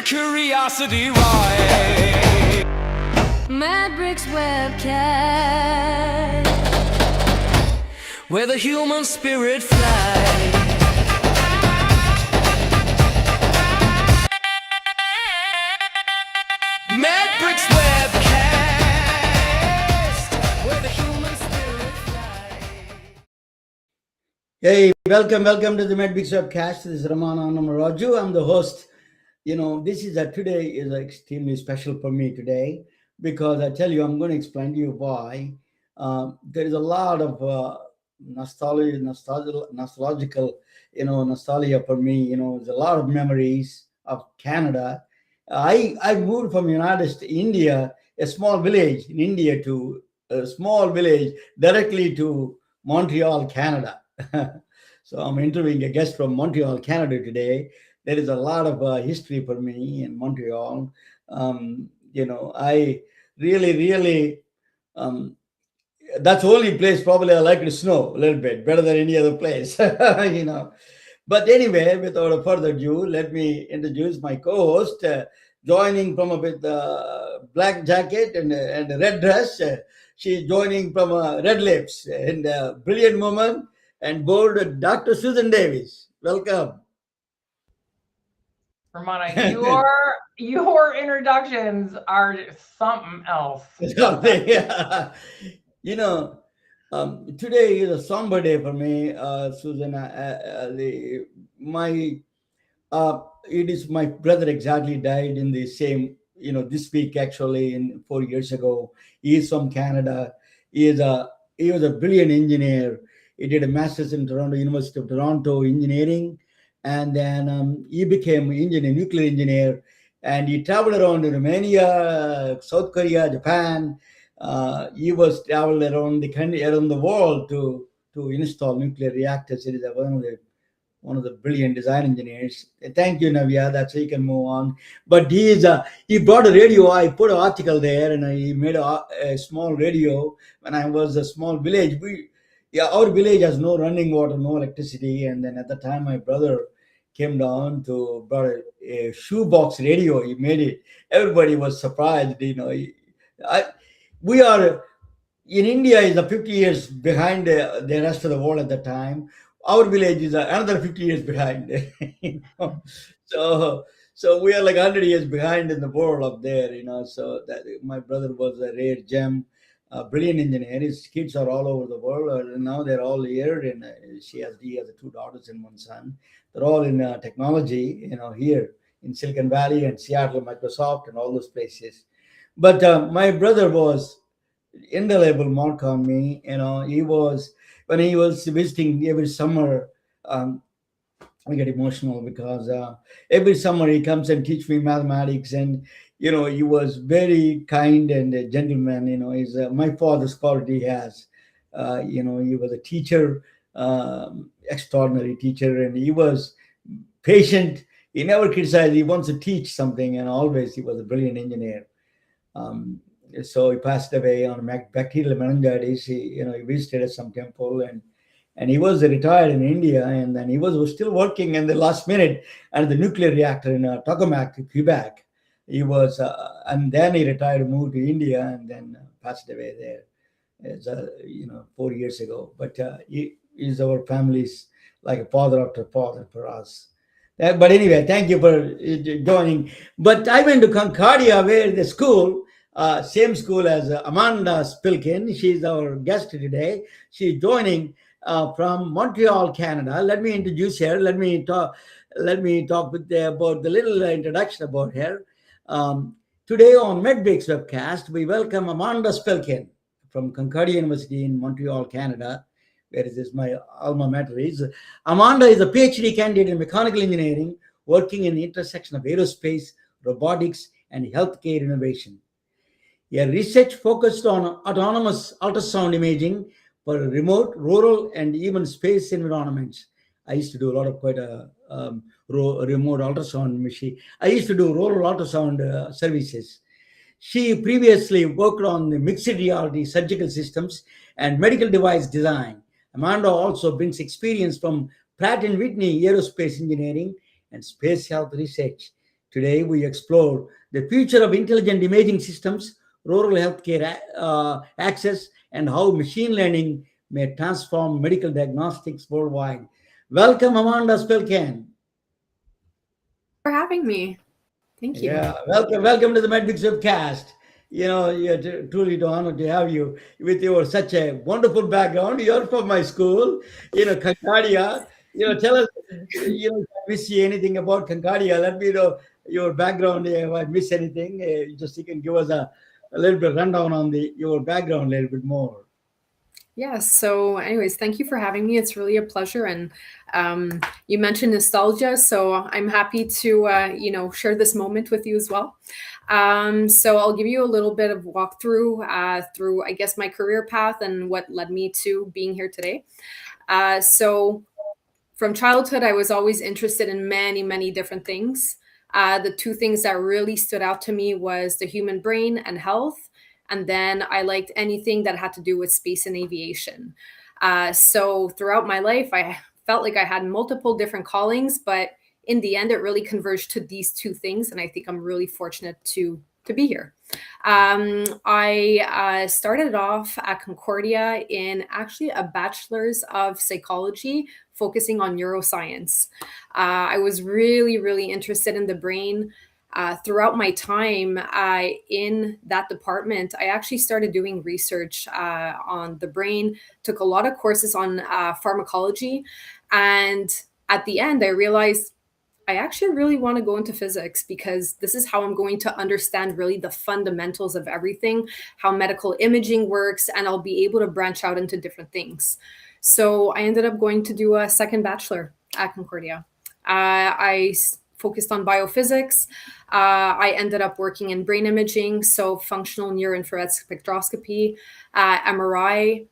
curiosity right. Mad Bricks webcast, Where the human spirit flies. Mad Bricks webcast, where the human spirit flies. Hey, welcome to the MedBix webcast. This is Ramana Namaraju. I'm the host. Today is extremely special for me today because I tell you, I'm going to explain to you why. There is a lot of nostalgical, nostalgia for me. There's a lot of memories of Canada. I moved from United States, India, a small village in India to a small village directly to Montreal, Canada. So I'm interviewing a guest from Montreal, Canada today. There is a lot of history for me in Montreal. I really, um, that's the only place probably I like to snow a little bit better than any other place, But anyway, without further ado, let me introduce my co-host, joining from with black jacket and a red dress. She's joining from red lips and a brilliant woman and bold Dr. Susan Davis. Welcome. Ramona, your introductions are something else. Yeah. you know, Today is a somber day for me, Susan. It is my brother exactly died in the same, this week actually, in 4 years ago. He is from Canada. He is a he was a brilliant engineer. He did a master's in Toronto University of Toronto engineering, and then he became nuclear engineer, and he traveled around Romania, South Korea, Japan. He was traveled around the country, around the world to install nuclear reactors. It is one of the brilliant design engineers. Thank you, Navya. That's how you can move on. But he brought a radio. I put an article there, and he made a small radio when I was a small village. Our village has no running water, no electricity, and then at the time my brother came down to brought a shoebox radio. He made it. Everybody was surprised. We are in India is a 50 years behind the rest of the world at the time. Our village is another 50 years behind. you know. So so we are like 100 years behind in the world up there. So that my brother was a rare gem, a brilliant engineer. His kids are all over the world, and now they're all here. And he has two daughters and one son. They're all in technology, here in Silicon Valley and Seattle, Microsoft, and all those places. But my brother was indelible mark on me. He was when he was visiting every summer. I get emotional because every summer he comes and teach me mathematics, and he was very kind and a gentleman. He's my father's quality he has. He was a teacher, extraordinary teacher, and he was patient. He never criticized. He wants to teach something, and always he was a brilliant engineer. Um, so he passed away on bacterial meningitis. He visited at some temple, and he was retired in India, and then he was still working in the last minute at the nuclear reactor in Tokamak, Quebec. And then he retired, moved to India, and then passed away there. It's 4 years ago. But he is our family's like a father after father for us. But anyway, thank you for joining. But I went to Concordia, where the school, same school as Amanda Spilkin. She's our guest today. She's joining from Montreal, Canada. Let me introduce her. Let me talk. About the little introduction about her. Today on MedBix webcast, we welcome Amanda Spilkin from Concordia University in Montreal, Canada, where is my alma mater is. Amanda is a PhD candidate in mechanical engineering, working in the intersection of aerospace, robotics, and healthcare innovation. Her research focused on autonomous ultrasound imaging for remote, rural, and even space environments. I used to do a lot of remote ultrasound machine. I used to do rural ultrasound services. She previously worked on the mixed reality surgical systems and medical device design. Amanda also brings experience from Pratt& Whitney Aerospace Engineering and Space Health Research Today, we explore the future of intelligent imaging systems, rural healthcare access, and how machine learning may transform medical diagnostics worldwide. Welcome, Amanda Spilkin. For having me. Thank you. Yeah, welcome to the Medmix webcast. You're truly honored to have you with your such a wonderful background. You're from my school, Concordia. Tell us, if I miss you anything about Concordia, let me know your background. If I miss anything, just you can give us a little bit rundown on your background a little bit more. Yes. So, anyways, thank you for having me. It's really a pleasure. And you mentioned nostalgia, so I'm happy to share this moment with you as well. So I'll give you a little bit of walkthrough through, I guess, my career path and what led me to being here today. So from childhood, I was always interested in many, many different things. The two things that really stood out to me was the human brain and health. And then I liked anything that had to do with space and aviation. So throughout my life, I felt like I had multiple different callings, but in the end, it really converged to these two things. And I think I'm really fortunate to be here. I started off at Concordia in actually a bachelor's of psychology, focusing on neuroscience. I was really, really interested in the brain. Throughout my time in that department, I actually started doing research on the brain, took a lot of courses on pharmacology. And at the end, I realized I actually really want to go into physics because this is how I'm going to understand really the fundamentals of everything, how medical imaging works, and I'll be able to branch out into different things. So I ended up going to do a second bachelor at Concordia. I focused on biophysics. I ended up working in brain imaging, so functional near-infrared spectroscopy, MRI,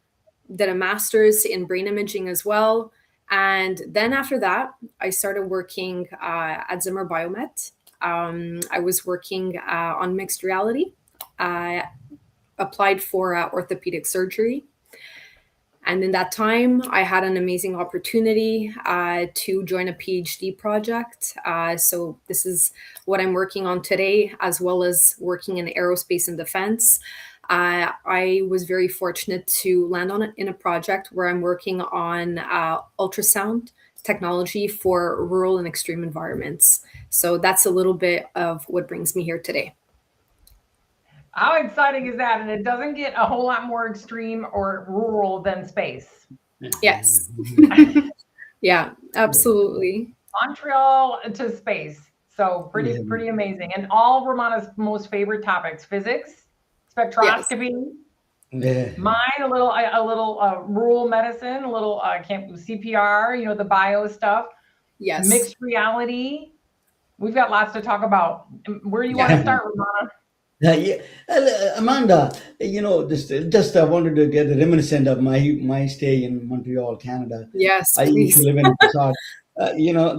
did a master's in brain imaging as well. And then after that, I started working at Zimmer Biomet. I was working on mixed reality. I applied for orthopedic surgery. And in that time, I had an amazing opportunity to join a PhD project. So this is what I'm working on today, as well as working in aerospace and defense. I was very fortunate to land in a project where I'm working on ultrasound technology for rural and extreme environments. So that's a little bit of what brings me here today. How exciting is that? And it doesn't get a whole lot more extreme or rural than space. Yes. Yeah, absolutely. Montreal to space. So pretty amazing. And all Romana's most favorite topics: physics, spectroscopy. Yeah. Mine, a little rural medicine, a little CPR, the bio stuff. Yes. Mixed reality. We've got lots to talk about. Where do you want to start, Romana? Amanda, just I wanted to get reminiscent of my stay in Montreal, Canada. Yes, I used to please. live in Resort.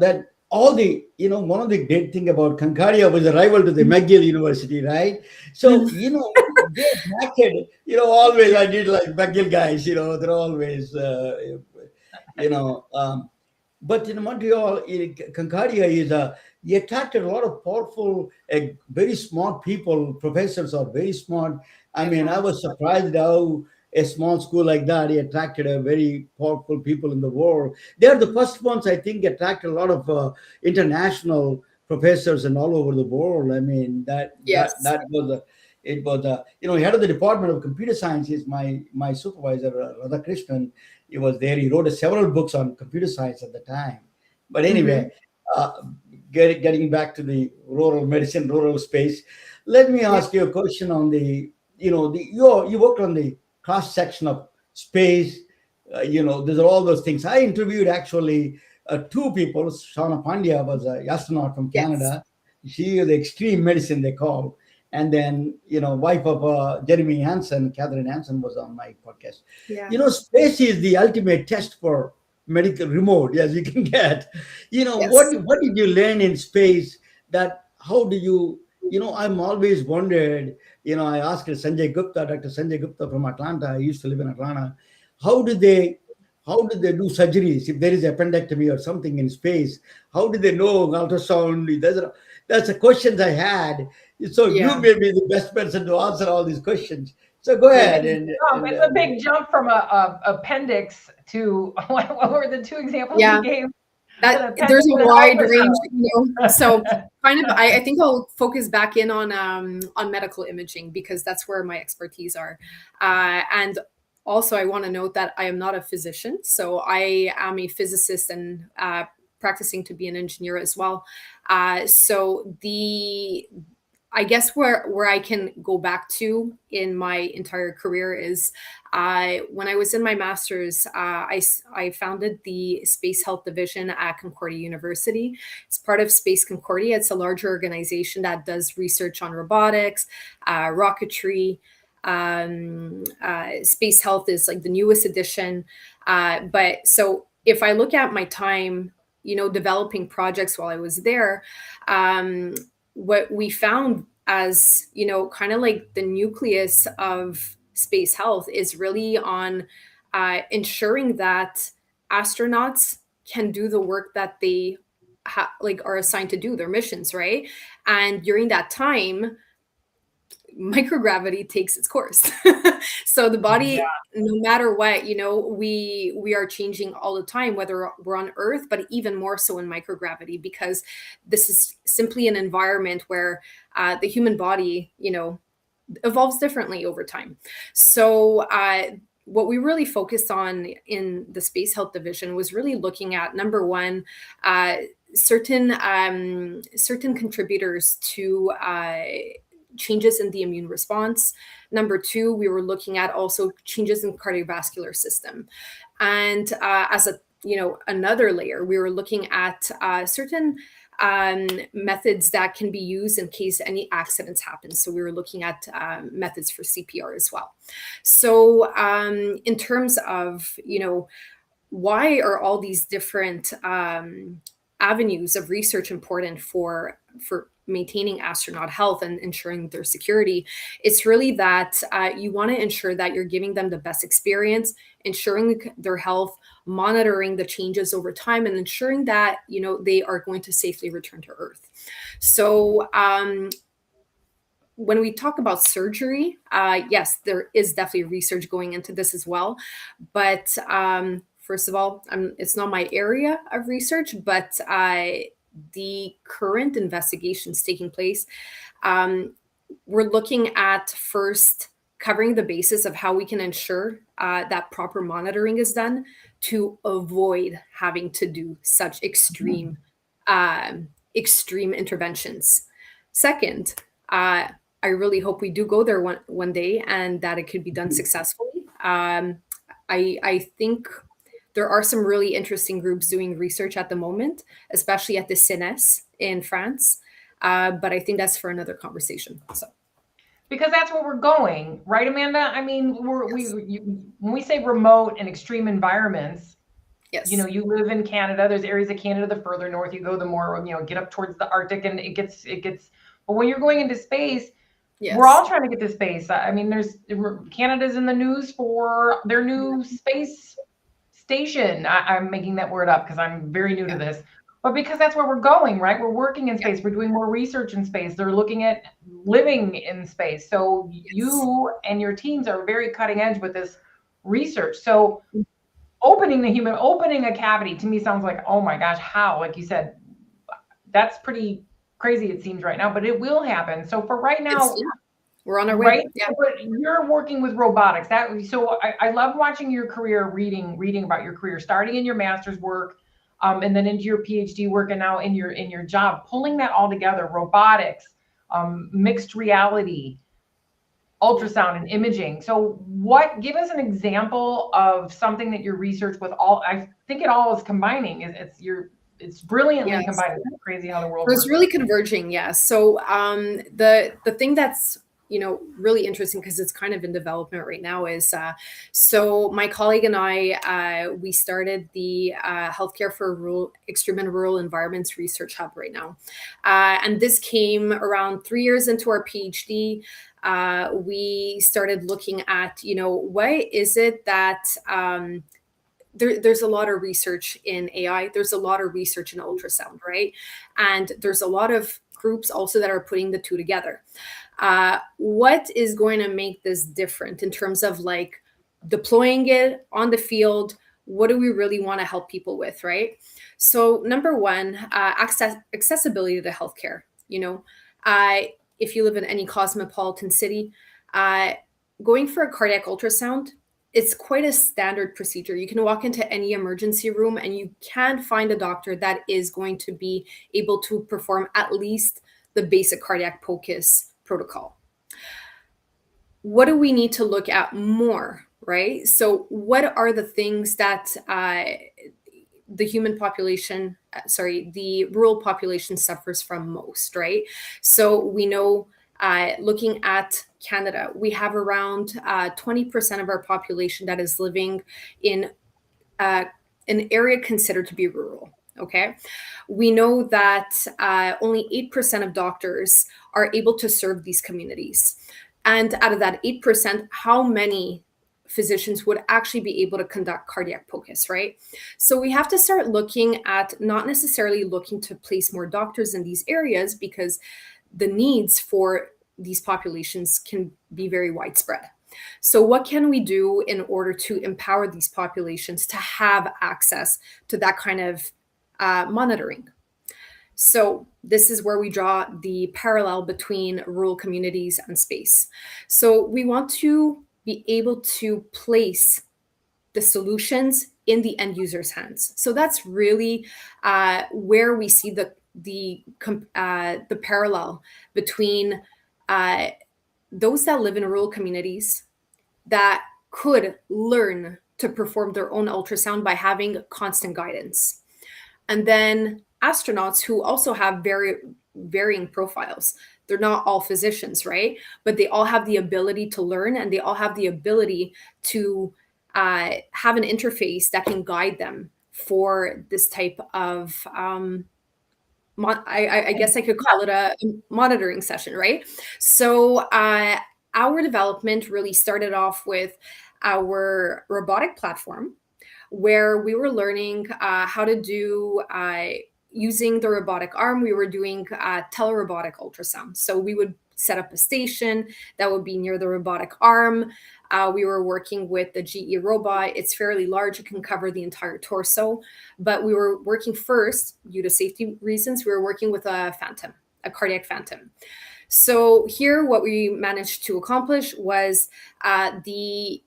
That all one of the great thing about Concordia was a rival to the McGill University, right? So, they attracted, always I did like McGill guys, they're always, but in Montreal, Concordia he attracted a lot of powerful, very smart people. Professors are very smart. I mean, I was surprised how a small school like that he attracted a very powerful people in the world. They are the first ones, I think, attracted a lot of international professors and all over the world. I mean, that was head of the Department of Computer Science is my supervisor, Radhakrishnan. He was there. He wrote several books on computer science at the time. But anyway, getting back to the rural medicine, rural space, let me ask you a question on you worked on the cross section of space. These are all those things. I interviewed actually two people. Shauna Pandya was an astronaut from Canada. She is the extreme medicine they call. And then, wife of Jeremy Hansen, Catherine Hansen, was on my podcast. Yeah. Space is the ultimate test for medical remote, as you can get. Yes. What did you learn in space? How do you, I'm always wondered, I asked Dr. Sanjay Gupta from Atlanta. I used to live in Atlanta. How did they do surgeries if there is appendectomy or something in space? How do they know ultrasound? that's the questions I had. So you Yeah. may be the best person to answer all these questions. So go Yeah. ahead and, It's a big jump from a appendix to what were the two examples you Yeah. gave? An That appendix there's a and an wide range, so ultrasound. kind of I think I'll focus back in on medical imaging because that's where my expertise are. And also I want to note that I am not a physician, so I am a physicist and practicing to be an engineer as well. So the I guess where I can go back to in my entire career is when I was in my master's, I founded the Space Health Division at Concordia University. It's part of Space Concordia. It's a larger organization that does research on robotics, rocketry. Space Health is like the newest edition. But so if I look at my time, developing projects while I was there, what we found as kind of like the nucleus of space health is really on ensuring that astronauts can do the work that they are assigned to do, their missions, right? And during that time, microgravity takes its course. So the Yeah. body, no matter what, we are changing all the time, whether we're on Earth, but even more so in microgravity, because this is simply an environment where the human body, evolves differently over time. So what we really focused on in the Space Health Division was really looking at, number one, certain contributors to changes in the immune response. Number two, we were looking at also changes in cardiovascular system. And as another layer, we were looking at certain methods that can be used in case any accidents happen. So we were looking at methods for CPR as well. So in terms of, why are all these different avenues of research important for maintaining astronaut health and ensuring their security? It's really that you want to ensure that you're giving them the best experience, ensuring their health, monitoring the changes over time, and ensuring that they are going to safely return to Earth. So when we talk about surgery, yes, there is definitely research going into this as well. But first of all, it's not my area of research, but the current investigations taking place, we're looking at first covering the basis of how we can ensure that proper monitoring is done to avoid having to do such extreme interventions. Second, I really hope we do go there one day and that it could be done successfully. I think there are some really interesting groups doing research at the moment, especially at the CNES in France. But I think that's for another conversation. So, because that's where we're going, right, Amanda? I mean, when we say remote and extreme environments, yes, you live in Canada. There's areas of Canada, the further north you go, the more, get up towards the Arctic, and it gets. But when you're going into space, yes, we're all trying to get to space. I mean, Canada's in the news for their new space station. I'm making that word up because I'm very new to this, but because that's where we're going, right? We're working in space. We're doing more research in space. They're looking at living in space. So you and your teams are very cutting edge with this research. So opening a cavity to me sounds like, oh my gosh, how? Like you said, that's pretty crazy, it seems right now, but it will happen. So for right now, we're on our way. right? Yeah. But you're working with robotics. So I love watching your career, reading about your career, starting in your master's work, and then into your PhD work, and now in your job, pulling that all together: robotics, mixed reality, ultrasound, and imaging. So give us an example of something that your research with all. I think it all is combining. It's brilliantly combined. It's crazy how the world works. It's really converging. Yeah. So the thing that's really interesting, because it's kind of in development right now, is so my colleague and I, we started the Healthcare for Extreme and Rural Environments Research Hub right now. And this came around 3 years into our PhD. We started looking at, what is it that there's a lot of research in AI. There's a lot of research in ultrasound, right? And there's a lot of groups also that are putting the two together. What is going to make this different in terms of like deploying it on the field? What do we really want to help people with, right? So number one, accessibility to healthcare. If you live in any cosmopolitan city, going for a cardiac ultrasound, it's quite a standard procedure. You can walk into any emergency room and you can find a doctor that is going to be able to perform at least the basic cardiac POCUS protocol. What do we need to look at more, right? So what are the things that the rural population suffers from most, right? So we know, looking at Canada, we have around 20% of our population that is living in an area considered to be rural. Okay. We know that only 8% of doctors are able to serve these communities. And out of that 8%, how many physicians would actually be able to conduct cardiac POCUS, right? So we have to start looking at not necessarily looking to place more doctors in these areas, because the needs for these populations can be very widespread. So what can we do in order to empower these populations to have access to that kind of monitoring? So this is where we draw the parallel between rural communities and space. So we want to be able to place the solutions in the end user's hands. So that's really where we see the parallel between those that live in rural communities that could learn to perform their own ultrasound by having constant guidance, and then astronauts who also have very varying profiles. They're not all physicians, right? But they all have the ability to learn, and they all have the ability to have an interface that can guide them for this type of, I guess I could call it a monitoring session, right? So our development really started off with our robotic platform, where we were learning how to do, using the robotic arm, we were doing telerobotic ultrasound. So we would set up a station that would be near the robotic arm. We were working with the GE robot. It's fairly large. It can cover the entire torso. But we were working first, due to safety reasons, we were working with a cardiac phantom. So here, what we managed to accomplish was the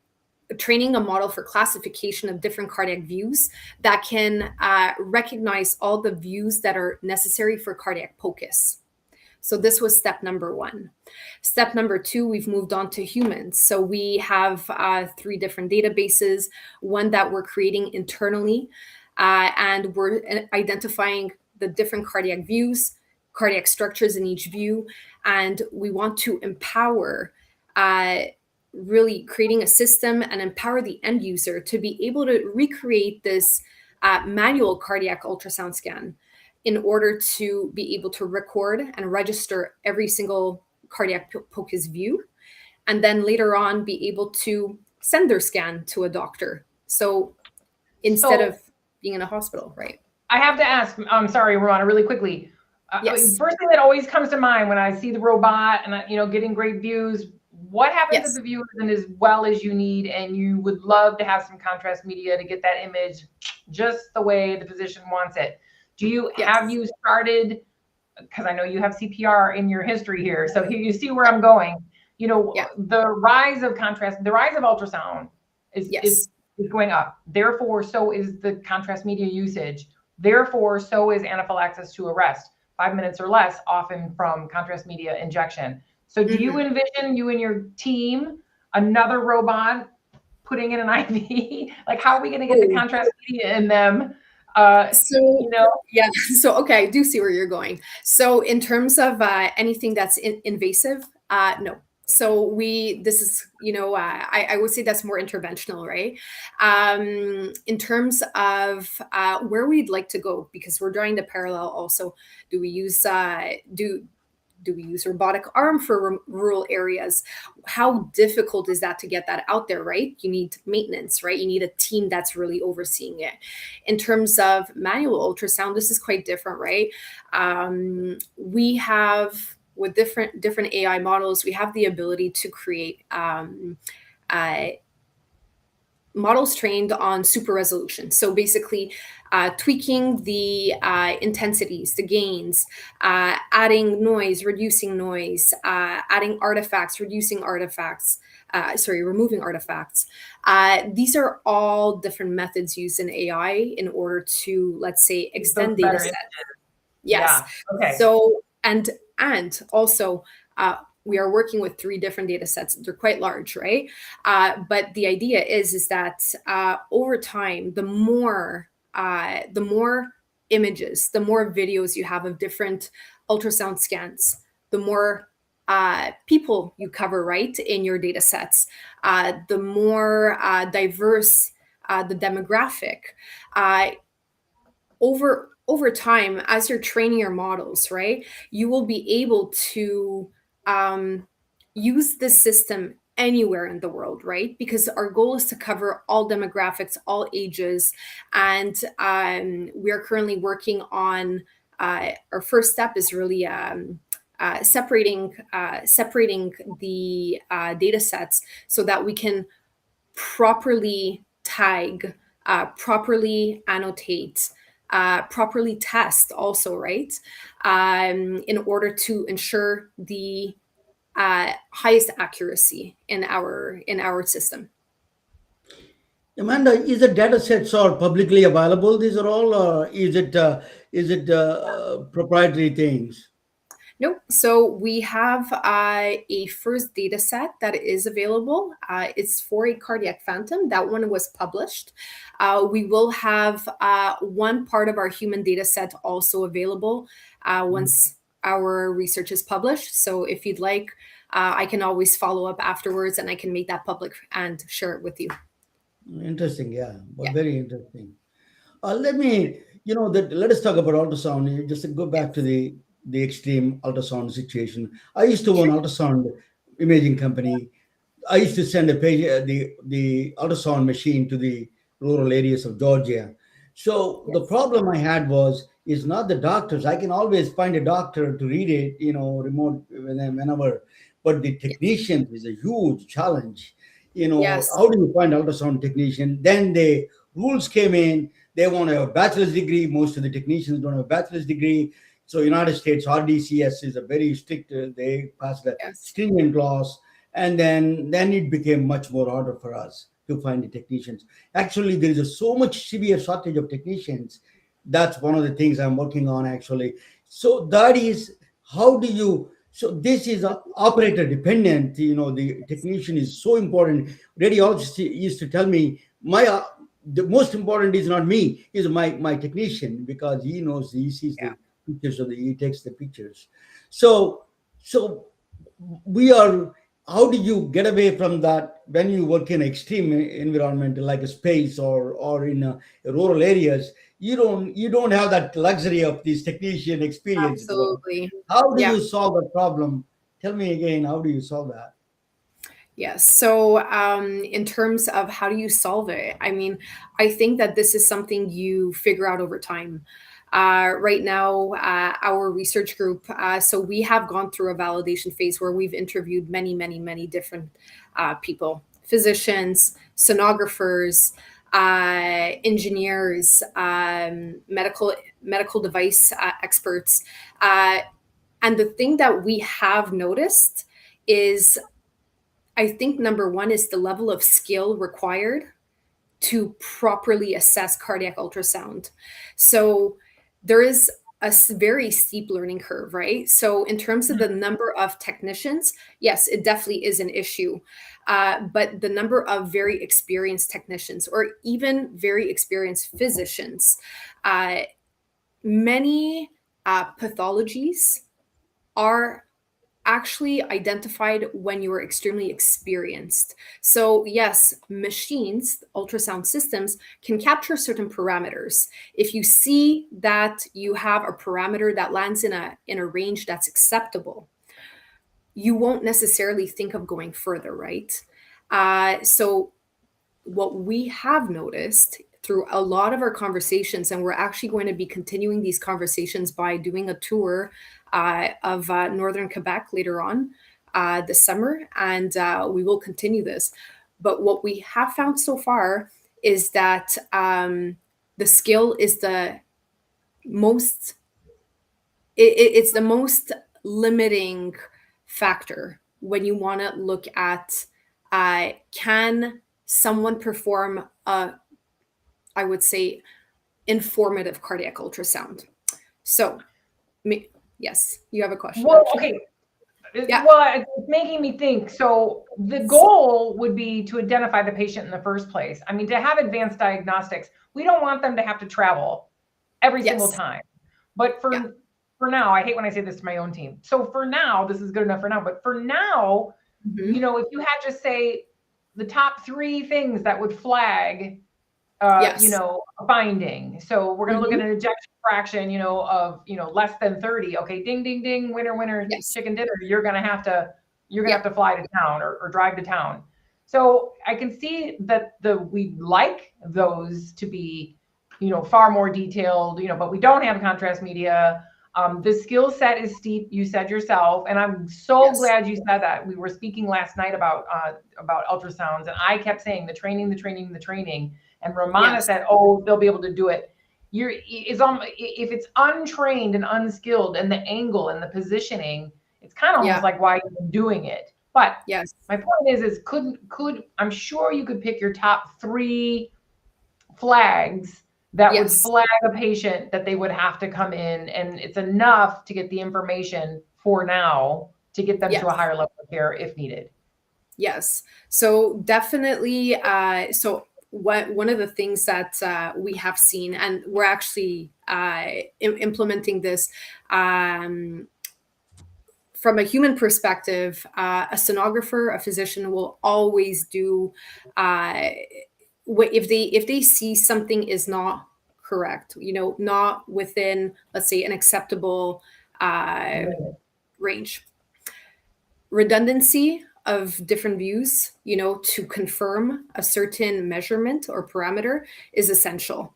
training a model for classification of different cardiac views that can recognize all the views that are necessary for cardiac POCUS. So this was step number one. Step number two, we've moved on to humans. So we have 3 different databases, one that we're creating internally, and we're identifying the different cardiac views, cardiac structures in each view, and we want to empower really creating a system and empower the end user to be able to recreate this manual cardiac ultrasound scan in order to be able to record and register every single cardiac POCUS view, and then later on be able to send their scan to a doctor. So instead of being in a hospital, right? I have to ask, I'm sorry, Ramona, really quickly. Yes. First thing that always comes to mind when I see the robot and getting great views, what happens if the view isn't as well as you need and you would love to have some contrast media to get that image just the way the physician wants it? Have you started, because I know you have CPR in your history here, so here you see where I'm going. The rise of contrast, the rise of ultrasound is going up. Therefore, so is the contrast media usage. Therefore, so is anaphylaxis to arrest, 5 minutes or less, often from contrast media injection. So do you envision, you and your team, another robot putting in an IV? Like, how are we going to get the contrast media in them? So okay, I do see where you're going. So in terms of anything that's invasive, no. So this is, I would say that's more interventional, right? In terms of where we'd like to go, because we're drawing the parallel also, do we use, do Do we use robotic arm for rural areas? How difficult is that to get that out there, right? You need maintenance, right? You need a team that's really overseeing it. In terms of manual ultrasound, this is quite different, right? We have, with different AI models, we have the ability to create models trained on super resolution. So basically, tweaking the intensities, the gains, adding noise, reducing noise, adding artifacts, reducing artifacts, removing artifacts. These are all different methods used in AI in order to, let's say, extend data sets. Yes. Yeah. Okay. So, and also, we are working with 3 different data sets. They're quite large, right? But the idea is that over time, the more images, the more videos you have of different ultrasound scans, the more people you cover, right, in your data sets, the more diverse the demographic. Over time, as you're training your models, right, you will be able to use this system anywhere in the world, right? Because our goal is to cover all demographics, all ages, and we are currently working on our first step is really separating the data sets so that we can properly tag, properly annotate, properly test also, right? In order to ensure the highest accuracy in our system. Amanda, is the data sets all publicly available? These are all, is it proprietary things? Nope. So we have a first data set that is available. It's for a cardiac phantom. That one was published. We will have one part of our human data set also available once our research is published. So if you'd like, I can always follow up afterwards and I can make that public and share it with you. Interesting, yeah, but Yeah. very interesting. Let us talk about ultrasound. Just to go back to the extreme ultrasound situation. I used to own ultrasound imaging company. I used to send a page, the ultrasound machine to the rural areas of Georgia. So the Yes. problem I had is not the doctors. I can always find a doctor to read it, remote whenever. But the technicians is a huge challenge. Yes. How do you find ultrasound technician? Then the rules came in. They want to have a bachelor's degree. Most of the technicians don't have a bachelor's degree. So United States RDCS is a very strict. They passed a Yes. stringent laws, and then it became much more harder for us to find the technicians. Actually, there is so much severe shortage of technicians. That's one of the things I'm working on actually. So that is how do you. So this is operator dependent. The technician is so important. Radiologist used to tell me the most important is not me, is my technician, because he sees Yeah. the pictures he takes the pictures. So we are how do you get away from that when you work in extreme environment like a space or in rural areas? You don't have that luxury of this technician experience. Absolutely. How do Yeah. you solve that problem? Tell me again, how do you solve that? Yes. So, in terms of how do you solve it, I mean, I think that this is something you figure out over time. Right now, our research group, so we have gone through a validation phase where we've interviewed many, many, many different people, physicians, sonographers, engineers, medical device experts. And the thing that we have noticed is, I think number one is the level of skill required to properly assess cardiac ultrasound. So there is a very steep learning curve, right? So in terms of the number of technicians, yes, it definitely is an issue. But the number of very experienced technicians or even very experienced physicians, many pathologies are actually identified when you are extremely experienced. So yes, machines, ultrasound systems can capture certain parameters. If you see that you have a parameter that lands in a range that's acceptable, you won't necessarily think of going further, right? So what we have noticed through a lot of our conversations, and we're actually going to be continuing these conversations by doing a tour of northern Quebec later on this summer, and we will continue this. But what we have found so far is that the skill is the most, it's the most limiting factor when you want to look at can someone perform a, I would say, informative cardiac ultrasound. So, yes, you have a question. Well, actually. okay. Yeah. Well, it's making me think. So the goal would be to identify the patient in the first place. I mean, to have advanced diagnostics, we don't want them to have to travel every single Yes. time. But for now, I hate when I say this to my own team. So for now, this is good enough for now. But for now, Mhm. you know, if you had to say the top 3 things that would flag, Yes. you know, a finding. So we're going to look at an ejection fraction, you know, of, you know, less than 30. Okay, ding, ding, ding, winner, winner, Yes. chicken dinner. You're going to have to fly to town or drive to town. So I can see that we like those to be, you know, far more detailed, you know, but we don't have contrast media. The skill set is steep, you said yourself, and I'm so glad you said that. We were speaking last night about ultrasounds, and I kept saying the training, the training, the training. And Romana said, "Oh, they'll be able to do it." If it's untrained and unskilled, and the angle and the positioning, it's kind of almost like why you've been doing it. But my point is could I'm sure you could pick your top 3 flags that would flag a patient that they would have to come in, and it's enough to get the information for now to get them to a higher level of care if needed. Yes. So definitely. One of the things that we have seen, and we're actually implementing this from a human perspective, a sonographer, a physician will always do if they see something is not correct, you know, not within, let's say, an acceptable range. Redundancy of different views, you know, to confirm a certain measurement or parameter is essential.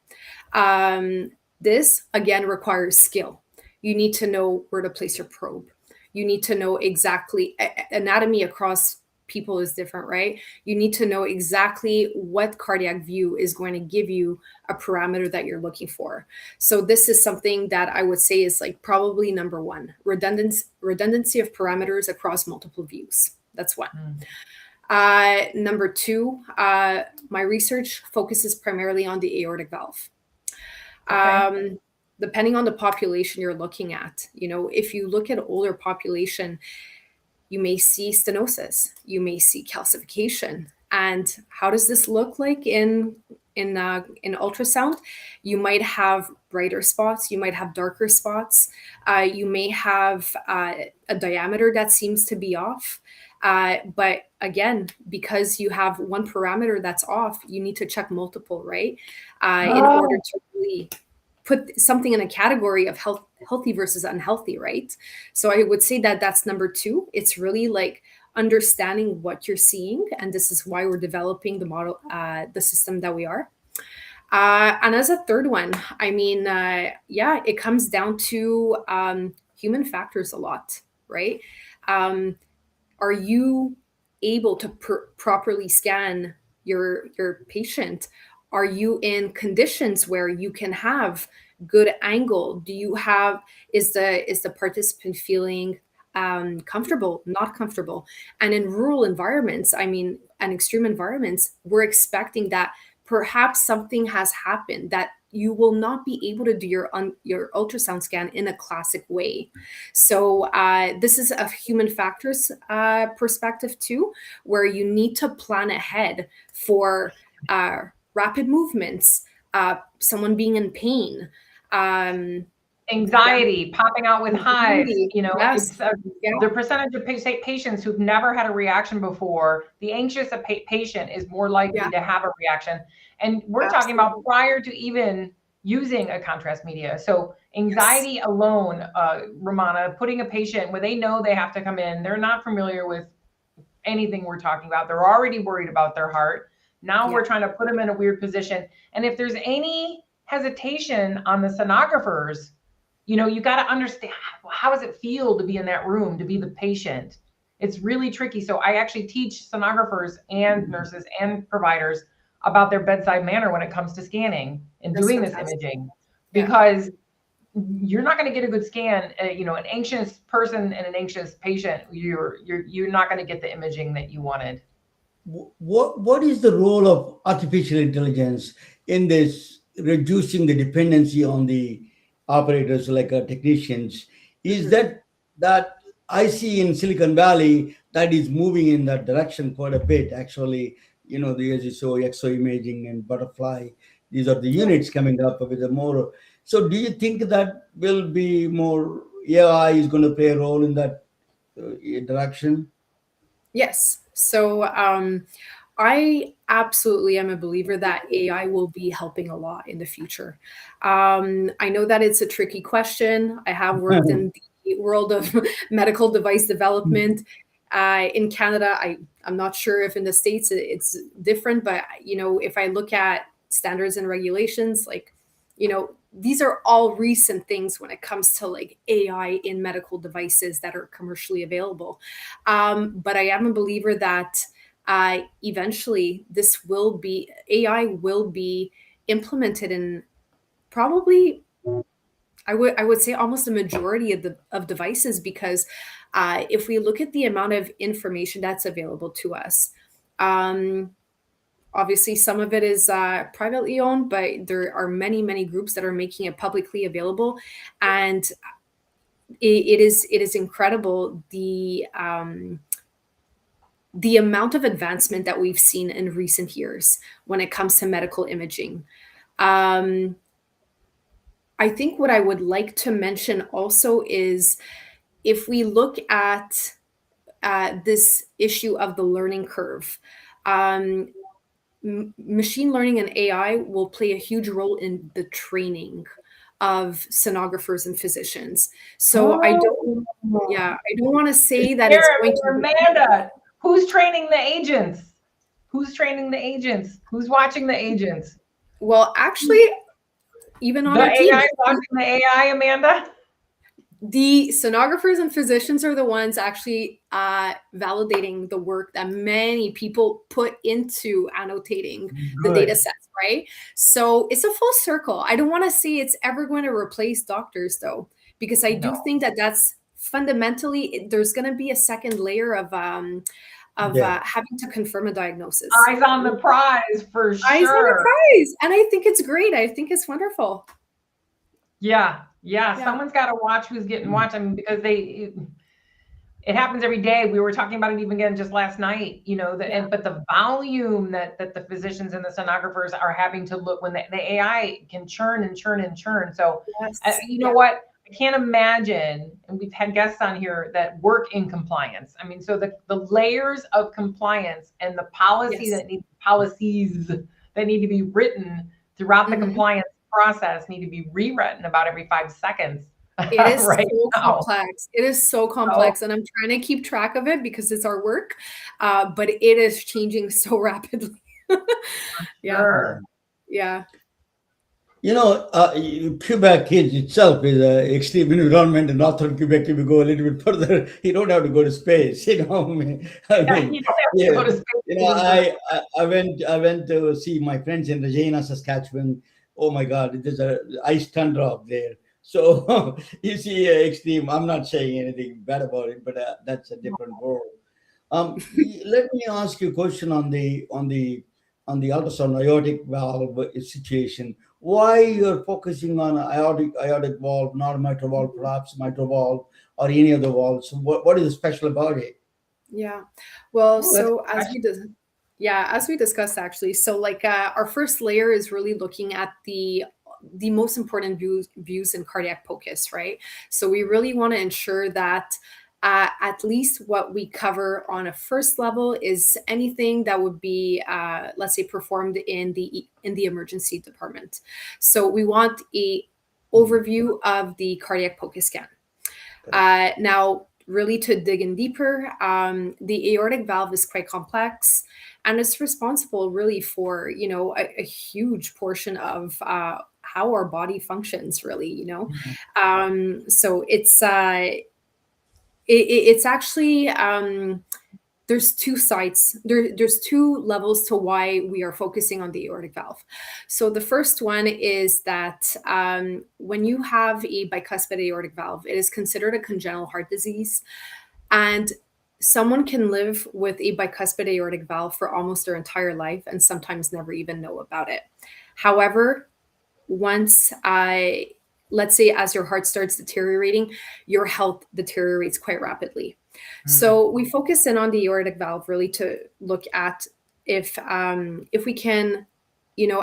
This, again, requires skill. You need to know where to place your probe. You need to know exactly, anatomy across people is different, right? You need to know exactly what cardiac view is going to give you a parameter that you're looking for. So this is something that I would say is like probably number 1, redundancy of parameters across multiple views. That's 1. Number 2, my research focuses primarily on the aortic valve. Depending on the population you're looking at, you know, if you look at older population, you may see stenosis, you may see calcification. And how does this look like in ultrasound? You might have brighter spots, you might have darker spots, you may have a diameter that seems to be off. But again, because you have one parameter that's off, you need to check multiple, right? In order to really put something in a category of healthy versus unhealthy, right? So I would say that that's number 2. It's really like understanding what you're seeing, and this is why we're developing the model, the system that we are. And as a third one, I mean, it comes down to human factors a lot, right? Are you able to properly scan your patient? Are you in conditions where you can have good angle? Do you have, is the participant feeling comfortable, not comfortable? And in rural environments, I mean, and extreme environments, we're expecting that perhaps something has happened that you will not be able to do your ultrasound scan in a classic way. So this is a human factors perspective too, where you need to plan ahead for rapid movements, someone being in pain, anxiety, popping out with hives, you know, yes. The percentage of patients who've never had a reaction before, the anxious patient is more likely to have a reaction. And we're talking about prior to even using a contrast media. So anxiety alone, Ramana, putting a patient where they know they have to come in, they're not familiar with anything we're talking about. They're already worried about their heart. Now we're trying to put them in a weird position. And if there's any hesitation on the sonographers, you got to understand, how does it feel to be in that room, to be the patient? It's really tricky. So I actually teach sonographers and nurses and providers about their bedside manner when it comes to scanning and That's doing this fantastic. imaging, Yeah. because you're not going to get a good scan. An anxious person and an anxious patient, you're not going to get the imaging that you wanted. What is the role of artificial intelligence in this reducing the dependency on the operators like technicians? Is that I see in Silicon Valley that is moving in that direction quite a bit actually. The as you saw exo imaging and butterfly, these are the units coming up with a more. So do you think that will be more AI is going to play a role in that direction? Yes. So I absolutely am a believer that AI will be helping a lot in the future. I know that it's a tricky question. I have worked in the world of medical device development. In Canada, I'm not sure if in the States it's different, but if I look at standards and regulations, like, these are all recent things when it comes to like AI in medical devices that are commercially available. But I am a believer that eventually AI will be implemented in probably, I would say, almost a majority of devices, because if we look at the amount of information that's available to us, obviously some of it is privately owned, but there are many groups that are making it publicly available, and it is incredible the amount of advancement that we've seen in recent years when it comes to medical imaging. Um, I think what I would like to mention also is, if we look at this issue of the learning curve, um, machine learning and AI will play a huge role in the training of sonographers and physicians. So I don't want to say that it's going Jeremy, to. Amanda, who's training the agents? Who's training the agents? Who's watching the agents? Well, actually, even on The our team, AI watching the AI, Amanda? the sonographers and physicians are the ones actually validating the work that many people put into annotating the data Good. sets, right? So it's a full circle. I don't want to say it's ever going to replace doctors, though, because I do No. think that that's fundamentally, there's going to be a second layer of Yeah. having to confirm a diagnosis. Eyes on the prize for Eyes on the sure. prize. And I think it's great. I think it's wonderful. Yeah. Yeah. Someone's got to watch who's getting watched. I mean, because it happens every day. We were talking about it even again just last night, but the volume that the physicians and the sonographers are having to look when the AI can churn and churn and churn. So, Yes. you know what? I can't imagine, and we've had guests on here that work in compliance. I mean, so the layers of compliance and the policies Yes. that need to be written throughout the Mhm. compliance process need to be rewritten about every 5 seconds. It is right so now. complex. It is so So, complex, and I'm trying to keep track of it because it's our work, but it is changing so rapidly. Yeah, sure. yeah, Quebec kids itself is an extreme environment. In northern Quebec, if you go a little bit further, you don't have to go to space. I Yeah, mean, you don't have to yeah. go to space. I went to see my friends in Regina, Saskatchewan. Oh my God, there's a ice tundra up there. So you see, extreme. I'm not saying anything bad about it, but that's a different world. Let me ask you a question on the ultrasound aortic valve situation. Why you're focusing on aortic valve, not mitral valve, perhaps mitral valve or any other valve? So what is special about it? yeah. Well, Oh, that's a so good question. as we discussed, actually, so like our first layer is really looking at the most important views in cardiac focus, right? So we really want to ensure that At least what we cover on a first level is anything that would be, let's say, performed in the emergency department. So we want a overview of the cardiac POCUS scan. Now, really to dig in deeper, the aortic valve is quite complex, and it's responsible really for, a huge portion of how our body functions, really. So it's actually, there's two sides. There's two levels to why we are focusing on the aortic valve. So the first one is that when you have a bicuspid aortic valve, it is considered a congenital heart disease, and someone can live with a bicuspid aortic valve for almost their entire life and sometimes never even know about it. However, once let's say as your heart starts deteriorating, your health deteriorates quite rapidly. So we focus in on the aortic valve really to look at if we can,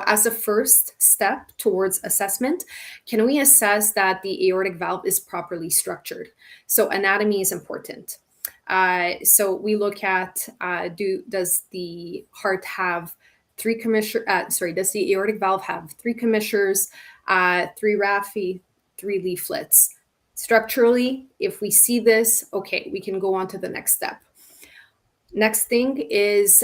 as a first step towards assessment, can we assess that the aortic valve is properly structured? So anatomy is important. So we look at does the heart have three commissures? Does the aortic valve have three commissures, three raphe, three leaflets? Structurally, if we see this, okay, we can go on to the next step. Next thing is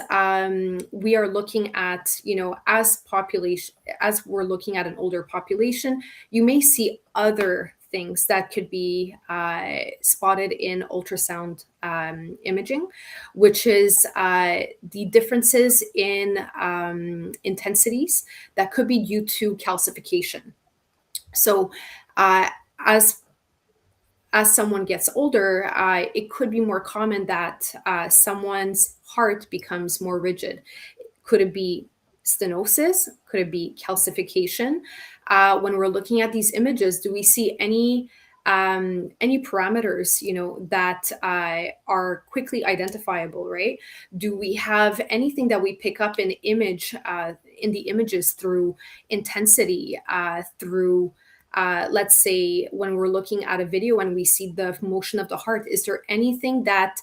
we are looking at, as we're looking at an older population, you may see other things that could be spotted in ultrasound imaging, which is the differences in intensities that could be due to calcification. So as someone gets older, it could be more common that someone's heart becomes more rigid. Could it be stenosis? Could it be calcification? When we're looking at these images, do we see any parameters, that are quickly identifiable, right? Do we have anything that we pick up in in the images through intensity, through let's say when we're looking at a video and we see the motion of the heart, is there anything that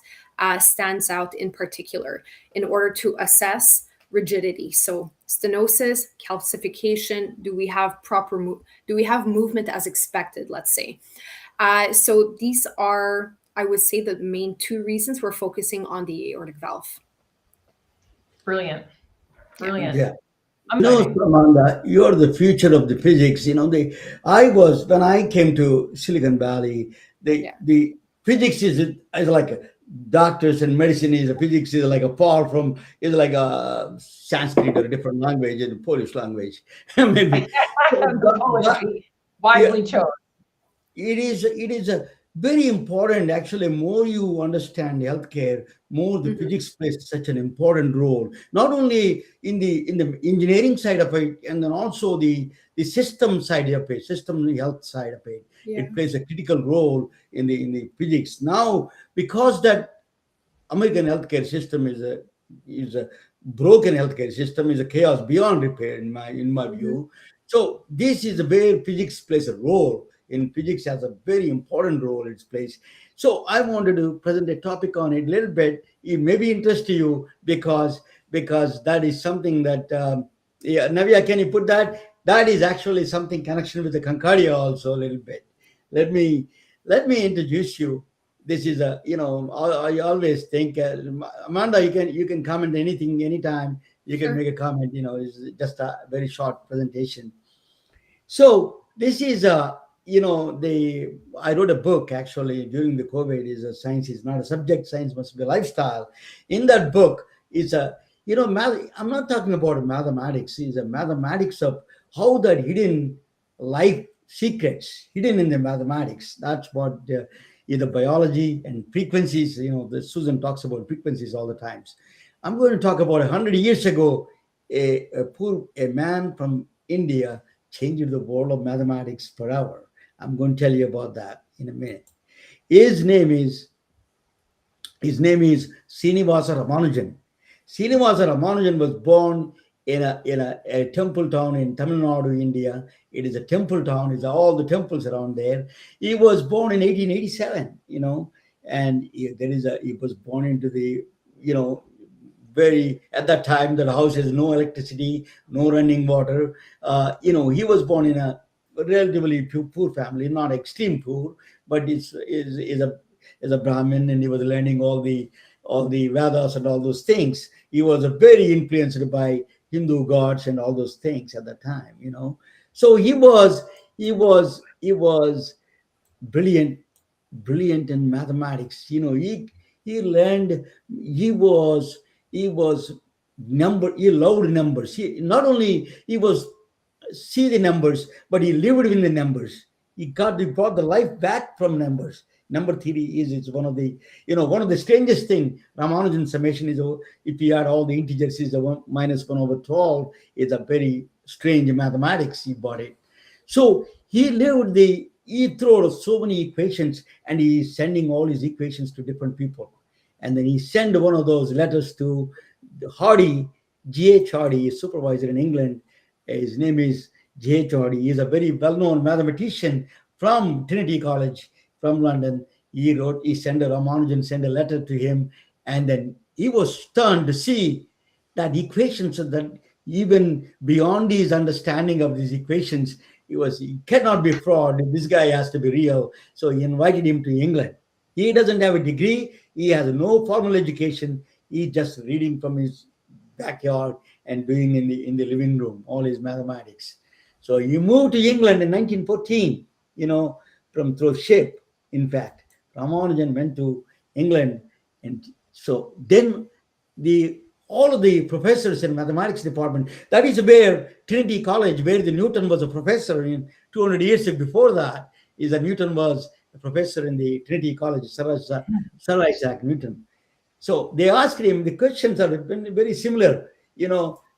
stands out in particular in order to assess rigidity? So stenosis, calcification, do we have movement as expected, let's say? So these are, I would say, the main two reasons we're focusing on the aortic valve. Brilliant. Yeah. Amanda, you're the future of the physics. When I came to Silicon Valley, the physics is like doctors and medicine is physics is like a is like a Sanskrit or a different language, a Polish language, maybe. Wisely chose. It is a very important. Actually, more you understand healthcare, more the physics plays such an important role. Not only in the engineering side of it, and then also the system side of it, system health side of it. Yeah. It plays a critical role in the physics now, because that American healthcare system is a broken healthcare system, is a chaos beyond repair in my view. So this is where physics plays a role. In physics has a very important role in its place. So I wanted to present a topic on it a little bit. It may be interest to you because that is something that Navya, can you put that? That is actually something connection with the Concordia also a little bit. Let me introduce you. This is I always think Amanda, you can comment anything anytime. You can make a comment. It's just a very short presentation. So this is I wrote a book actually during the COVID. Is a science is not a subject. Science must be a lifestyle. In that book, it's I'm not talking about mathematics. It's a mathematics of how that hidden life secrets hidden in the mathematics. That's what either biology and frequencies. Susan talks about frequencies all the times. I'm going to talk about 100 years ago. A man from India changed the world of mathematics forever. I'm going to tell you about that in a minute. His name is Srinivasa Ramanujan. Srinivasa Ramanujan was born in a temple town in Tamil Nadu, India. It is a temple town. It's all the temples around there. He was born in 1887. and he was born into the, you know, very, at that time the house has no electricity, no running water. He was born in a relatively poor family, not extreme poor, but is a Brahmin, and he was learning all the Vedas and all those things. He was very influenced by Hindu gods and all those things at that time. So he was brilliant, brilliant in mathematics. He learned. He was he loved numbers. He not only see the numbers, but he lived in the numbers. He brought the life back from numbers. Number theory is one of the strangest thing. Ramanujan summation is, if you add all the integers, is a one minus 1/12. It's a very strange mathematics. He bought it. So he threw out so many equations, and he's sending all his equations to different people. And then he sent one of those letters to Hardy, G.H. Hardy, his supervisor in England. His name is G.H. Hardy. He is a very well-known mathematician from Trinity College, from London. He sent Ramanujan sent a letter to him, and then he was stunned to see that equations that even beyond his understanding of these equations, he cannot be fraud. This guy has to be real. So he invited him to England. He doesn't have a degree. He has no formal education. He's just reading from his backyard and doing in the living room all his mathematics. So he moved to England in 1914. From through ship. In fact, Ramanujan went to England, and so then all of the professors in mathematics department. That is where Trinity College, where the Newton was a professor in 200 years before that, is that Newton was a professor in the Trinity College, Sir Isaac Newton. So they asked him, the questions are very similar.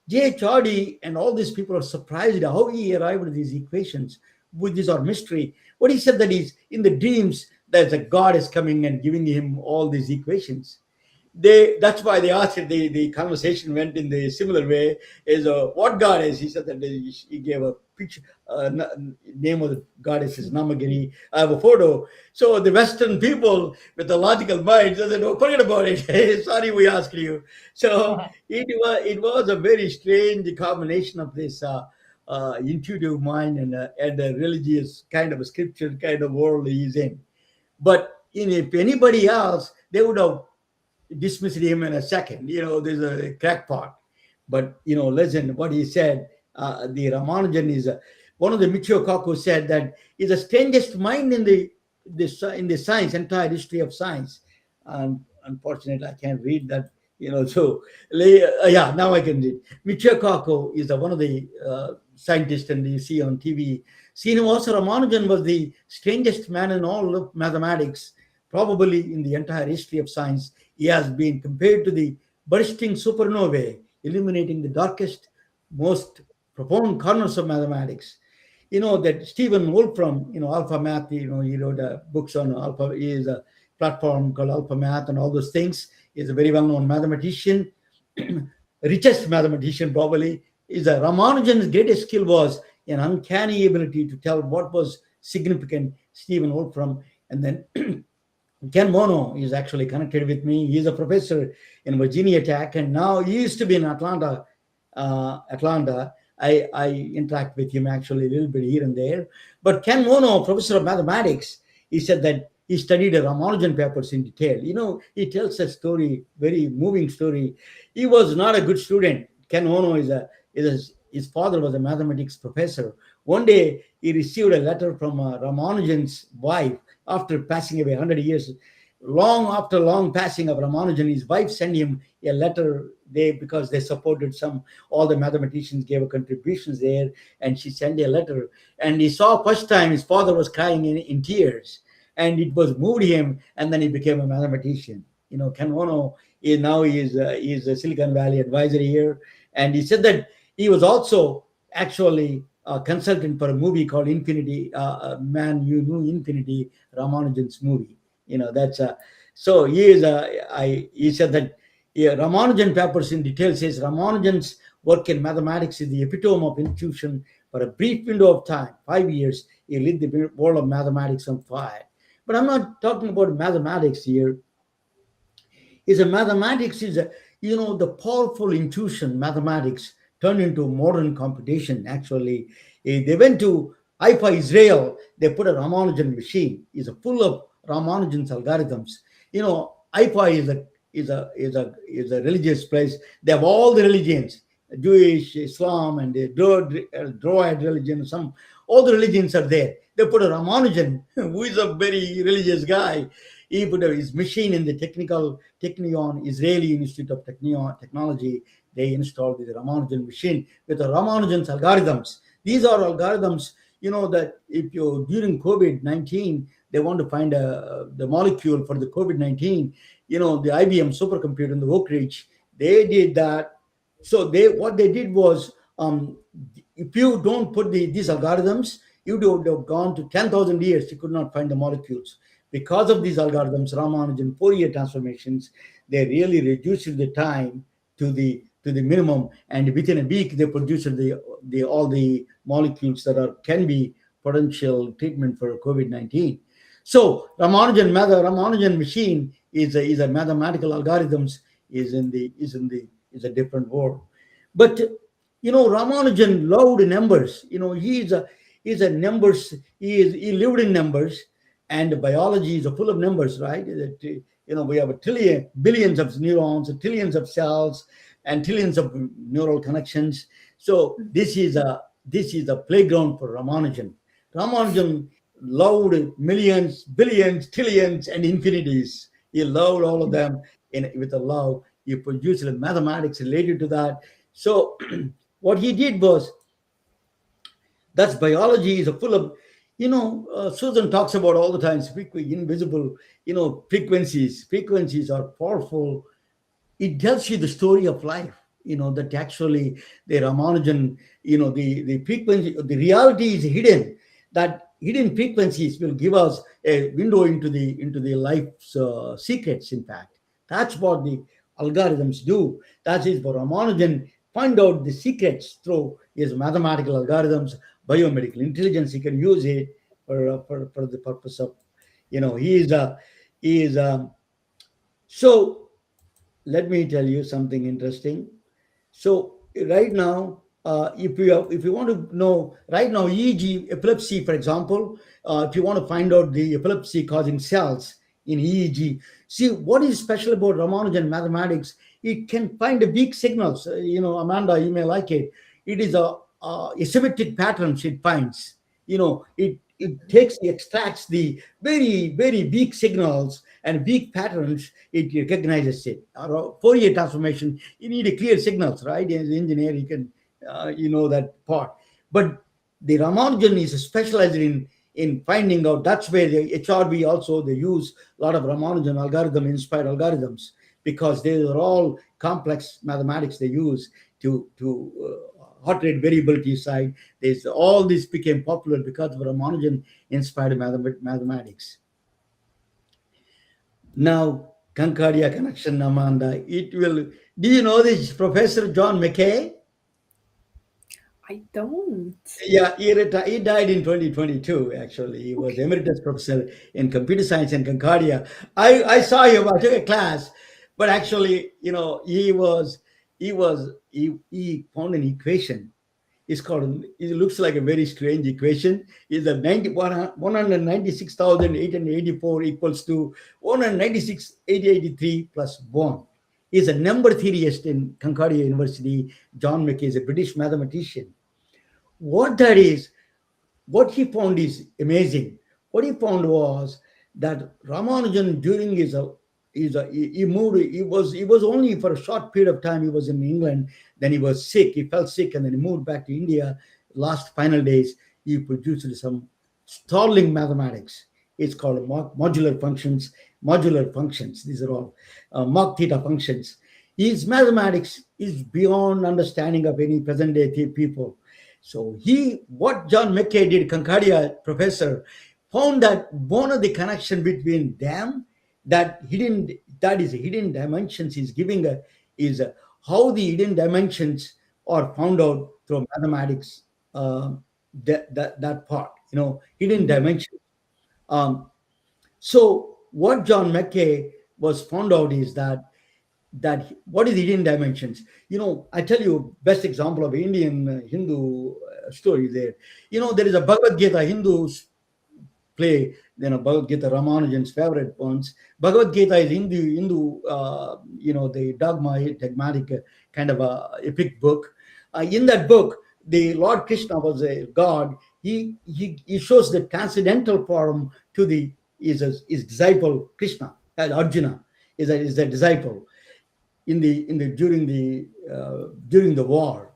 J. Hardy and all these people are surprised how he arrived at these equations, which is our mystery. What he said that is in the dreams, that a God is coming and giving him all these equations. That's why they asked it. The conversation went in the similar way. Is what God is? He said that he gave a picture, name of the goddess is Namagiri. I have a photo. So the Western people with the logical mind said, "Oh, forget about it. Sorry, we asked you." So it was a very strange combination of this intuitive mind and a religious kind of a scripture kind of world he's in. But if anybody else, they would have dismissed him in a second. There's a crackpot. But listen, what he said. The Ramanujan is one of the Michio Kaku said that is the strangest mind in the science, entire history of science. Unfortunately, I can't read that. So yeah, now I can read. Michio Kaku is one of the scientists, and you see on TV. Srinivasa Ramanujan was the strangest man in all of mathematics, probably in the entire history of science. He has been compared to the bursting supernovae, illuminating the darkest, most profound corners of mathematics. That Stephen Wolfram, Alpha Math, he wrote books on Alpha. He is a platform called Alpha Math and all those things. He's a very well-known mathematician, richest mathematician probably. Ramanujan's greatest skill was an uncanny ability to tell what was significant. Stephen Wolfram, and then Ken Mono is actually connected with me. He's a professor in Virginia Tech, and now he used to be in Atlanta. I interact with him actually a little bit here and there. But Ken Mono, professor of mathematics, he said that he studied the Ramanujan papers in detail. He tells a story, very moving story. He was not a good student. Ken Mono his father was a mathematics professor. One day he received a letter from Ramanujan's wife after passing away 100 years. After long passing of Ramanujan, his wife sent him a letter because they supported all the mathematicians gave contributions there, and she sent a letter. And he saw first time his father was crying in tears, and it was moved him, and then he became a mathematician. Ken Ono is a Silicon Valley advisor here, and he said that he was also actually a consultant for a movie called Infinity, Man You Knew Infinity, Ramanujan's movie. So he said that Ramanujan papers in detail says Ramanujan's work in mathematics is the epitome of intuition. For a brief window of time, 5 years, he lit the world of mathematics on fire. But I'm not talking about mathematics here. Is a mathematics is a, the powerful intuition mathematics turned into modern computation. Actually, they went to Haifa, Israel. They put a Ramanujan machine. Is a full of Ramanujan's algorithms. Haifa is a religious place. They have all the religions, Jewish, Islam, and the Druid religion. All the religions are there. They put a Ramanujan, who is a very religious guy. He put his machine in the Technion, Israeli Institute of Technology. They installed the Ramanujan machine with the Ramanujan's algorithms. These are algorithms, that if you during COVID-19, they want to find the molecule for the COVID-19, the IBM supercomputer in the Oak Ridge, they did that. So what they did was, if you don't put these algorithms, you would have gone to 10,000 years, you could not find the molecules. Because of these algorithms, Ramanujan Fourier transformations, they really reduced the time to the minimum, and within a week they produced the all the molecules that can be potential treatment for COVID-19. So Ramanujan machine is a mathematical algorithms, is a different world. But Ramanujan loved numbers. He's a numbers. He lived in numbers, and biology is full of numbers, right? That, we have a trillion, billions of neurons, trillions of cells, and trillions of neural connections. So this is a playground for Ramanujan. Ramanujan loved millions, billions, trillions, and infinities. He loved all of them with a love. He produced mathematics related to that. So what he did was, that's biology is full of, Susan talks about all the time, invisible, frequencies. Frequencies are powerful. It tells you the story of life, that actually the Ramanujan, the frequency, the reality is hidden. That hidden frequencies will give us a window into the life's secrets. In fact, that's what the algorithms do. That is for Ramanujan, find out the secrets through his mathematical algorithms, biomedical intelligence. He can use it for the purpose of, he is so let me tell you something interesting. So right now, if you want to know right now, EEG epilepsy, for example, if you want to find out the epilepsy causing cells in EEG, see what is special about Ramanujan mathematics. It can find the weak signals. Amanda, you may like it. It is a symmetric patterns it finds. It extracts the very very weak signals and weak patterns. It recognizes it. Fourier transformation, you need a clear signals, right? As an engineer, you can that part. But the Ramanujan is specialized in finding out. That's where the HRB also, they use a lot of Ramanujan algorithm inspired algorithms, because they are all complex mathematics they use to heart rate variability side. There's all this became popular because of Ramanujan inspired mathematics. Now, Concordia connection, Amanda. It will. Do you know this Professor John McKay? I don't. Yeah, he died in 2022. Actually, he was Okay. emeritus professor in computer science in Concordia. I saw him. I took a class, but actually, he found an equation. It's called. It looks like a very strange equation. Is a 196,884 equals to 196,883 plus 1. Is a number theorist in Concordia University. John McKay is a British mathematician. What that is, what he found is amazing. What he found was that Ramanujan during he moved. He was only for a short period of time. He was in England. Then he was sick. He fell sick, and then he moved back to India. Last final days, he produced some startling mathematics. It's called modular functions. Modular functions. These are all Mach theta functions. His mathematics is beyond understanding of any present day people. So what John McKay did, Concordia professor, found that one of the connection between them, that is hidden dimensions is giving how the hidden dimensions are found out through mathematics. That part, hidden dimension. Um, So what John Mackay was found out is what is hidden dimensions. I tell you best example of Indian Hindu story there. There is a Bhagavad Gita. Hindus play, Bhagavad Gita, Ramanujan's favorite ones. Bhagavad Gita is Hindu, the dogmatic kind of a epic book. In that book, the Lord Krishna was a god. He shows the transcendental form to his disciple Krishna, Arjuna is a disciple during the war,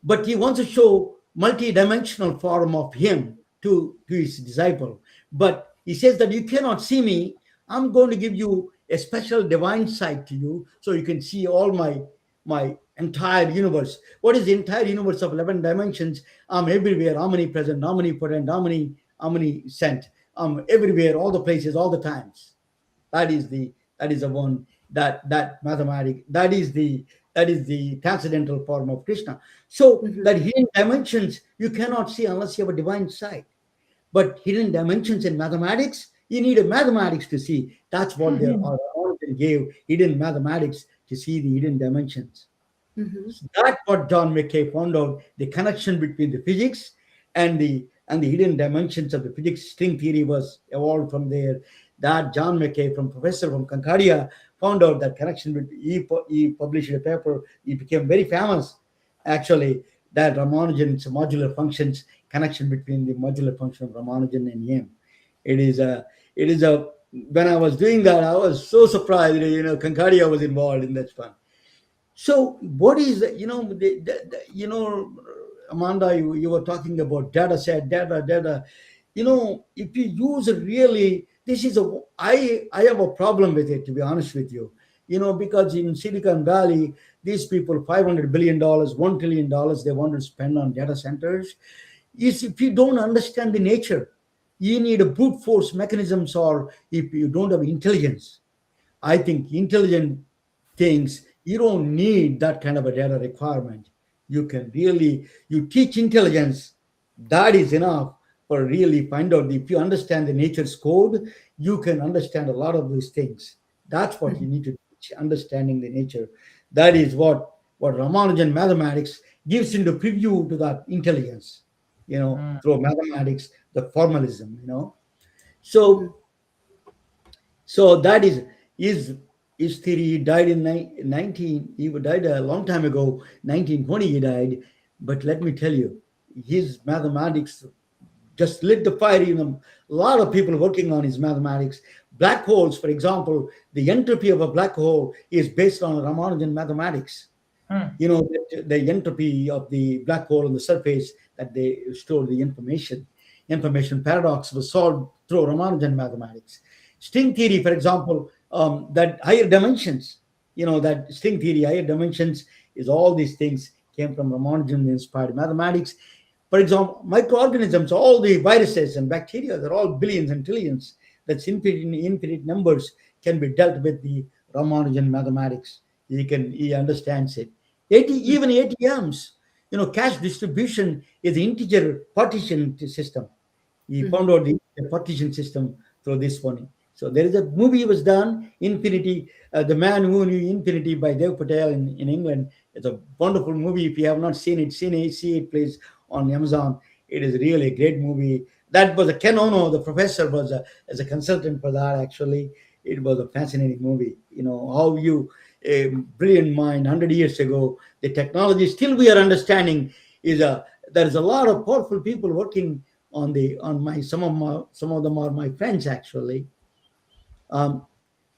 but he wants to show multi-dimensional form of him to his disciple. But he says that you cannot see me. I'm going to give you a special divine sight to you, so you can see all my entire universe. What is the entire universe of 11 dimensions? I'm everywhere, omnipresent, omnipotent, omniscient. I'm everywhere, all the places, all the times. That is the one, that mathematic, that is the transcendental form of Krishna. So that hidden dimensions you cannot see unless you have a divine sight. But hidden dimensions in mathematics, you need a mathematics to see. That's what their origin gave, hidden mathematics to see the hidden dimensions. So that's what John Mackay found out, the connection between the physics and the hidden dimensions of the physics. String theory was evolved from there. That John Mackay, from professor from Concordia, found out that connection. He published a paper. He became very famous, actually, that Ramanujan's modular functions, connection between the modular function of Ramanujan and him. It is a when I was doing that, I was so surprised. Concordia was involved in that fun. So what is Amanda, you were talking about data set, data. If you use it really, this is I have a problem with it, to be honest with you. Because in Silicon Valley, these people, $500 billion, $1 trillion, they want to spend on data centers. Is if you don't understand the nature, you need a brute force mechanisms, or if you don't have intelligence. I think intelligent things, you don't need that kind of a data requirement. You teach intelligence, that is enough for really find out. If you understand the nature's code, you can understand a lot of these things. That's what you need to teach, understanding the nature. That is what Ramanujan mathematics gives into preview to that intelligence, through mathematics, the formalism. So that is theory. He died in 19. He died a long time ago, 1920. He died, but let me tell you, his mathematics just lit the fire in him. A lot of people working on his mathematics. Black holes, for example, the entropy of a black hole is based on Ramanujan mathematics. The entropy of the black hole on the surface, that they store the information paradox, was solved through Ramanujan mathematics. String theory, for example, that higher dimensions, that string theory, higher dimensions, is all these things came from Ramanujan inspired mathematics. For example, microorganisms, all the viruses and bacteria, they're all billions and trillions. That's infinite numbers, can be dealt with the Ramanujan mathematics. He understands it. Even ATMs, cash distribution is the integer partition system. He found out the partition system through this one. So there is a movie was done, Infinity, The Man Who Knew Infinity, by Dev Patel in England. It's a wonderful movie. If you have not seen it, see it, please, on Amazon. It is really a great movie. That was Ken Ono, the professor, was as a consultant for that, actually. It was a fascinating movie. How a brilliant mind 100 years ago, the technology still we are understanding there is a lot of powerful people working on some of them are my friends, actually.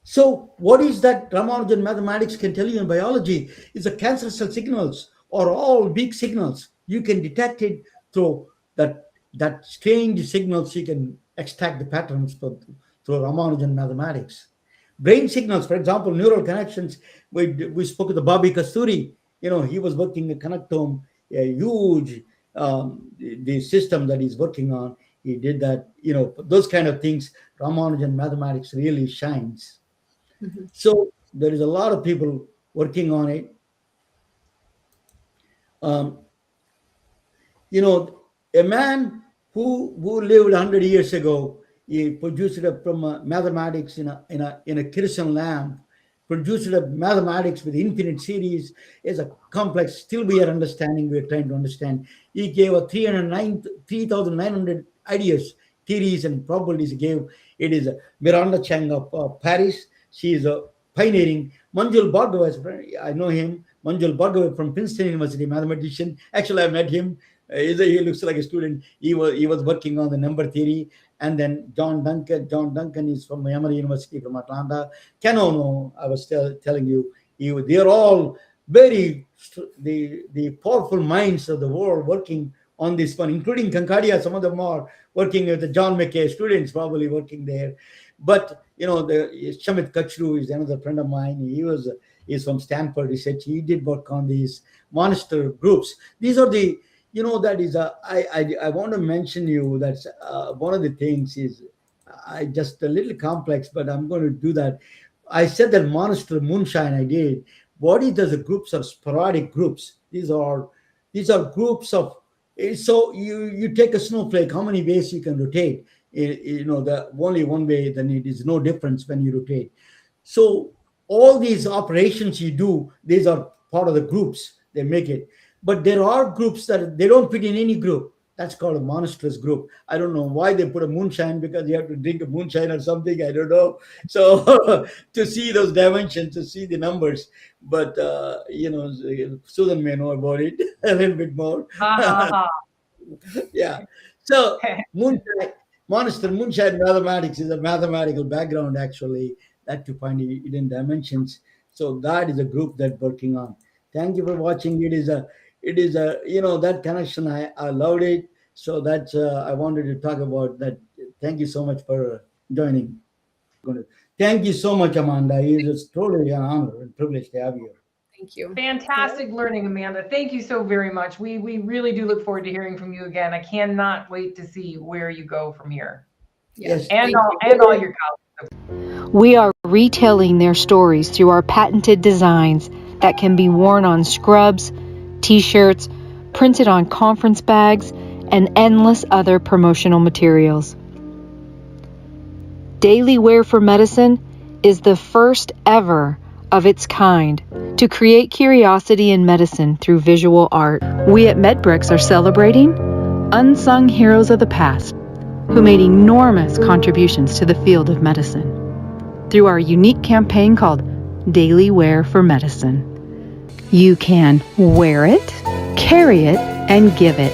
So what is that Ramanujan mathematics can tell you in biology is the cancer cell signals are all weak signals. You can detect it through that strange signals. You can extract the patterns through Ramanujan mathematics. Brain signals, for example, neural connections. We spoke of the Bobby Kasturi. He was working a connectome, a huge the system that he's working on. He did that. Those kind of things. Ramanujan mathematics really shines. So there is a lot of people working on it. A man who lived 100 years ago, He produced it from mathematics in a kerosene lamp, produced it mathematics with infinite series. Is a complex, still we are understanding, we are trying to understand. He gave a 3,900 ideas, theories, and probabilities. He gave it is Miranda Chang of Paris. She is a pioneering. Manjul Bhargava, I know him. Manjul Bhargava from Princeton University, mathematician. Actually, I met him. He looks like a student. He was working on the number theory. And then John Duncan. John Duncan is from Emory University from Atlanta. Ken Ono, I was telling you, they are all the powerful minds of the world working on this one, including Concordia. Some of them are working with the John McKay students, probably working there. But the Shamit Kachru is another friend of mine. He's from Stanford Research. He did work on these monster groups. These are the that is I want to mention you. That's one of the things is I just a little complex, but I'm going to do that. I said that monster moonshine. I did. What is the groups are sporadic groups. These are groups of. So you take a snowflake. How many ways you can rotate? The only one way. Then it is no difference when you rotate. So all these operations you do, these are part of the groups. They make it. But there are groups that they don't fit in any group. That's called a monstrous group. I don't know why they put a moonshine, because you have to drink a moonshine or something. I don't know. So to see those dimensions, to see the numbers. But, Susan may know about it a little bit more. Yeah. So moonshine mathematics is a mathematical background, actually, that to find hidden dimensions. So that is a group that working on. Thank you for watching. It is a that connection. I loved it. So that's I wanted to talk about that. Thank you so much for joining. Thank you so much, Amanda. It is totally an honor and privilege to have you. Thank you. Fantastic learning, Amanda. Thank you so very much. We really do look forward to hearing from you again. I cannot wait to see where you go from here. Yes. And all your colleagues. We are retelling their stories through our patented designs that can be worn on scrubs, t-shirts, printed on conference bags, and endless other promotional materials. Daily Wear for Medicine is the first ever of its kind to create curiosity in medicine through visual art. We at MedBricks are celebrating unsung heroes of the past who made enormous contributions to the field of medicine through our unique campaign called Daily Wear for Medicine. You can wear it, carry it, and give it.